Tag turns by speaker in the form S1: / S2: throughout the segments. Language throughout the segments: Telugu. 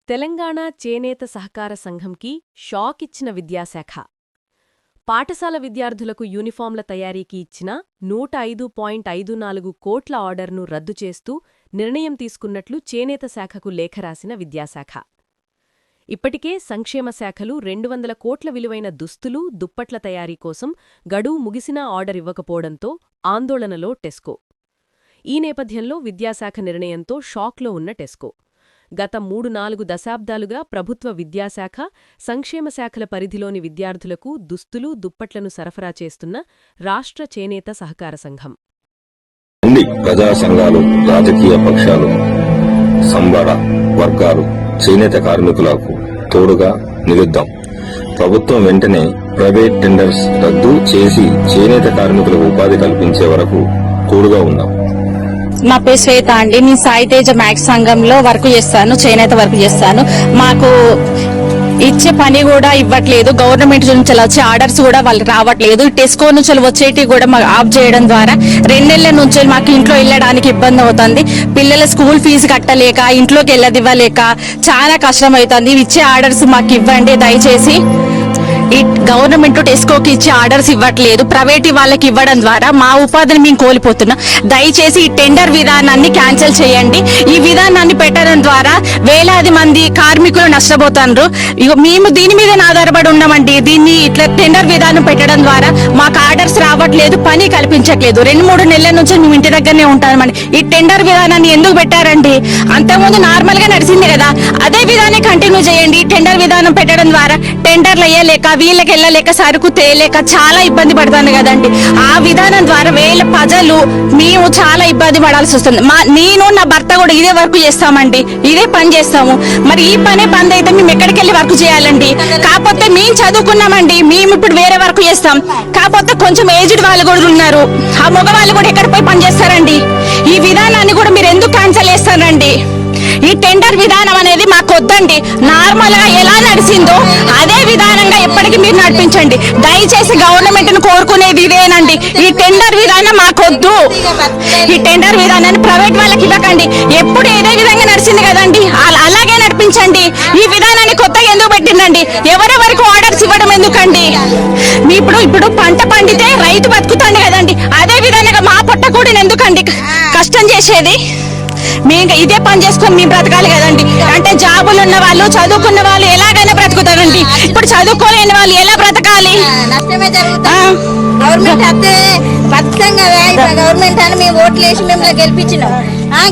S1: తెలంగాణ చేనేత సహకార సంఘంకి షాక్ ఇచ్చిన విద్యాశాఖ. పాఠశాల విద్యార్థులకు యూనిఫాంల తయారీకి ఇచ్చిన 105.54 కోట్ల ఆర్డర్ను రద్దు చేస్తూ నిర్ణయం తీసుకున్నట్లు చేనేత శాఖకు లేఖ రాసిన విద్యాశాఖ. ఇప్పటికే సంక్షేమ శాఖలు 200 కోట్ల విలువైన దుస్తులు, దుప్పట్ల తయారీ కోసం గడువు ముగిసినా ఆర్డర్ ఇవ్వకపోవడంతో ఆందోళనలో టెస్కో. ఈ నేపథ్యంలో విద్యాశాఖ నిర్ణయంతో షాక్లో ఉన్న టెస్కో గత 3-4 దశాబ్దాలుగా ప్రభుత్వ విద్యాశాఖ, సంక్షేమ శాఖల పరిధిలోని విద్యార్థులకు దుస్తులు, దుప్పట్లను సరఫరా చేస్తున్న రాష్ట్ర చేనేత సహకార సంఘం.
S2: ప్రజా సంఘాలు, రాజకీయ పక్షాలు, సంబడ వర్గాలు చేనేత కార్మికులకు తోడుగా నిలుద్దాం. ప్రభుత్వం వెంటనే ప్రైవేట్ టెండర్స్ రద్దు చేసి చేనేత కార్మికులకు ఉపాధి కల్పించే వరకు తోడుగా ఉందాం.
S3: నా పేరు శ్వేత అండి. నేను సాయి తేజ మ్యాక్స్ సంఘంలో వర్క్ చేస్తాను, చేనేత వర్క్ చేస్తాను. మాకు ఇచ్చే పని కూడా ఇవ్వట్లేదు. గవర్నమెంట్ నుంచి వచ్చే ఆర్డర్స్ కూడా వాళ్ళకి రావట్లేదు. టెస్కో నుంచి వచ్చేటి కూడా మాకు ఆఫ్ చేయడం ద్వారా 2 నెలల నుంచి మాకు ఇంట్లో వెళ్ళడానికి ఇబ్బంది అవుతుంది. పిల్లల స్కూల్ ఫీజు కట్టలేక, ఇంట్లోకి వెళ్ళదివ్వలేక చాలా కష్టం అవుతుంది. ఇచ్చే ఆర్డర్స్ మాకు ఇవ్వండి దయచేసి. ఈ గవర్నమెంట్ టెస్కోకి ఇచ్చే ఆర్డర్స్ ఇవ్వట్లేదు, ప్రైవేట్ వాళ్ళకి ఇవ్వడం ద్వారా మా ఉపాధిని మేము కోల్పోతున్నాం. దయచేసి ఈ టెండర్ విధానాన్ని క్యాన్సిల్ చేయండి. ఈ విధానాన్ని పెట్టడం ద్వారా వేలాది మంది కార్మికులు నష్టపోతున్నారు. మేము దీని మీద ఆధారపడి ఉన్నామండి. దీన్ని ఇట్లా టెండర్ విధానం పెట్టడం ద్వారా మాకు ఆర్డర్స్ రావట్లేదు, పని కల్పించట్లేదు. 2-3 నెలల నుంచి మేము ఇంటి దగ్గరనే ఉంటామండి. ఈ టెండర్ విధానాన్ని ఎందుకు పెట్టారండి? అంతకుముందు నార్మల్ గా నడిచింది కదా, అదే విధానం కంటిన్యూ చేయండి. టెండర్ విధానం పెట్టడం ద్వారా టెండర్లు అయ్యలేక, వీళ్ళకి వెళ్ళలేక, సరుకు తేలేక చాలా ఇబ్బంది పడతాను కదండి. ఆ విధానం ద్వారా వేల ప్రజలు మేము చాలా ఇబ్బంది పడాల్సి వస్తుంది. నేను నా భర్త కూడా ఇదే వర్క్ చేస్తామండి, ఇదే పని చేస్తాము. మరి ఈ పనే బంద్ అయితే మేము ఎక్కడికి వెళ్ళి వర్క్ చేయాలండి? కాకపోతే మేము చదువుకున్నామండి, మేము ఇప్పుడు వేరే వర్క్ చేస్తాం. కాకపోతే కొంచెం ఏజ్డ్ వాళ్ళు కూడా ఉన్నారు. ఆ మగవాళ్ళు కూడా ఎక్కడ పోయి పని చేస్తారండి? ఈ విధానాన్ని కూడా మీరు ఎందుకు క్యాన్సిల్ చేస్తారండి? ఈ టెండర్ విధానం అనేది మాకు వద్దండి. నార్మల్ గా ఎలా నడిచిందో అదే విధానంగా ఎప్పటికీ మీరు నడిపించండి. దయచేసి గవర్నమెంట్ ను కోరుకునేది ఇదేనండి. ఈ టెండర్ విధానం మాకొద్దు. ఈ టెండర్ విధానాన్ని ప్రైవేట్ వాళ్ళకి ఇవ్వకండి. ఎప్పుడు ఏదే విధంగా నడిచింది కదండి, అలాగే నడిపించండి. ఈ విధానాన్ని కొత్తగా ఎందుకు పెట్టిందండి? ఎవరెవరికి ఆర్డర్స్ ఇవ్వడం ఎందుకండి? మీ ఇప్పుడు పంట పండితే రైతు బతుకుతాండి కదండి, అదే విధంగా మా పొట్ట కూడా ఎందుకండి కష్టం చేసేది? మేము ఇదే పని చేసుకొని మేము బ్రతకాలి కదండి. అంటే జాబులు ఉన్న వాళ్ళు, చదువుకున్న వాళ్ళు ఎలాగైనా బ్రతుకుతారండి. ఇప్పుడు చదువుకోలేని వాళ్ళు ఎలా బ్రతకాలి?
S4: నష్టమే జరుగుతుంది. గవర్నమెంట్ అయితే బతుకుతాం కదా. గవర్నమెంట్ అని మేము ఓట్లు వేసి మిమ్మల్ని గెలిపించినాం.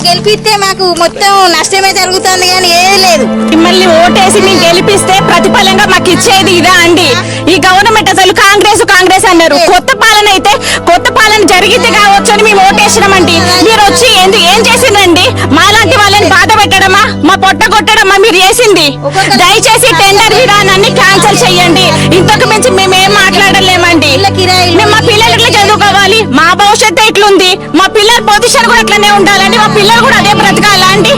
S4: గెలిపిస్తే మాకు మొత్తం నష్టమే జరుగుతుంది కానీ ఏం లేదు.
S3: మిమ్మల్ని ఓటేసి మేము గెలిపిస్తే ప్రతిఫలంగా మాకు ఇచ్చేది ఇదా అండి? ఈ గవర్నమెంట్ అసలు కాంగ్రెస్ అన్నారు. కొత్త పాలన అయితే కొత్త పాలన జరిగితే కావచ్చు అని మేము ఓటేసినామండి. మీరు వచ్చి ఏం చేసిందండి? మాలాంటి వాళ్ళని బాధ పెట్టడమా, మా పొట్ట కొట్టడమా మీరు చేసింది? దయచేసి టెండర్ విధానాన్ని క్యాన్సిల్ చెయ్యండి. ఇంతకు మించి మేమేం మాట్లాడలేమండి. మేము మా పిల్లలు ఎట్లా చదువుకోవాలి? మా భవిష్యత్తు ఎట్లుంది? మా పిల్లల పొజిషన్ కూడా అట్లనే ఉండాలండి. మా పిల్లలు కూడా అదే బ్రతకాలా అండి?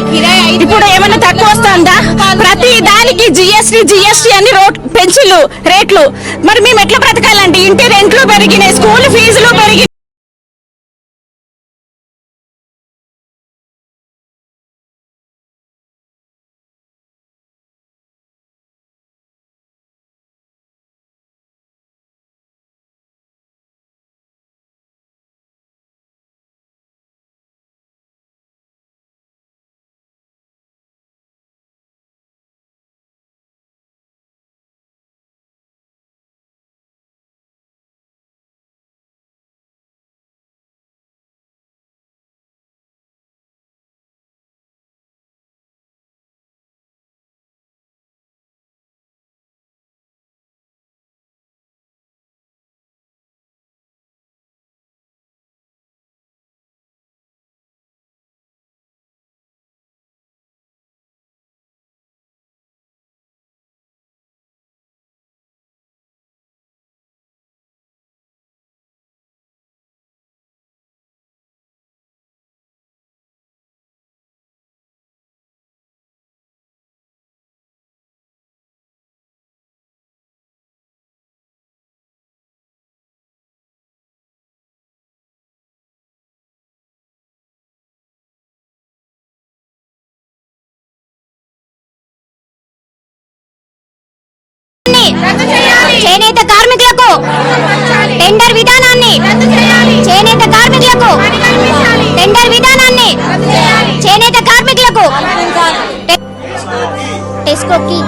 S3: ఇప్పుడు ఏమైనా తక్కువ వస్తుందా? ప్రతి దానికి జిఎస్టీ అని పెంచులు రేట్లు. మరి మేము ఎట్లా బ్రతకాలండి? ఇంటి రెంట్లు పెరిగినాయి, స్కూల్ ఫీజులు పెరిగినాయి.
S5: చేనేత కార్మికులకు టెండర్ విధానాన్ని చేనేత కార్మికులకు టెండర్ విధానాన్ని చేనేత కార్మికులకు టెస్కోకి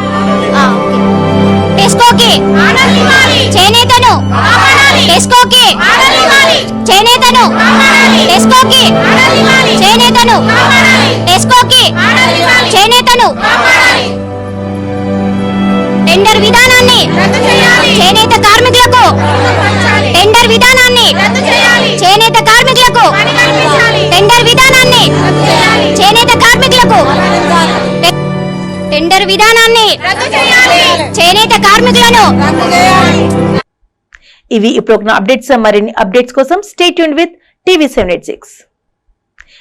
S5: చేనేతను టెస్కోకి చేనేతను టెస్కోకి చేనేతను టెస్కోకి చేనేతను టెండర్ విధానాన్ని చేనేత కార్మికులకు టెండర్ విధానాన్ని చేనేత కార్మికులకు టెండర్ విధానాన్ని చేనేత కార్మికులకు టెండర్ విధానాన్ని చేనేత కార్మికులను
S6: ఇవి ఇప్పుడు అప్డేట్స్. మరిన్ని అప్డేట్స్ కోసం స్టే ట్యూన్డ్ విత్ టీవీ 786.